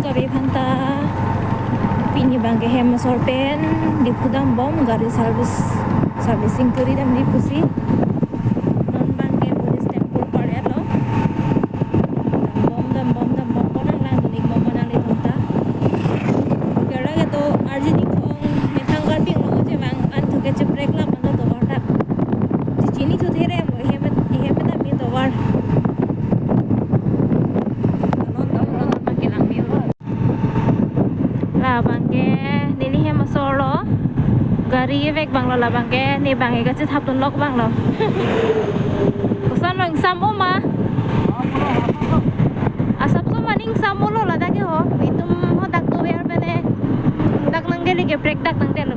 gabi phanta pini bangke hem sorpen Diphu dam bom gari servicing kuri dam Diphu si non bangke police temple pare lo dam bom konang lang dunik bom manali thonta kera ge to arjini khong methang gar ping lo je bang an thuke che break la bando to warta chini thu there mo hem da mi to war bangke nini hem solo gari vek bang lo la bangke ni bangke ka chit hapun lok bang lo kosan lo sam oma asap so maning sam lo la da ke ho itum ho dak to ber bene dak nang geli ke break dak nang del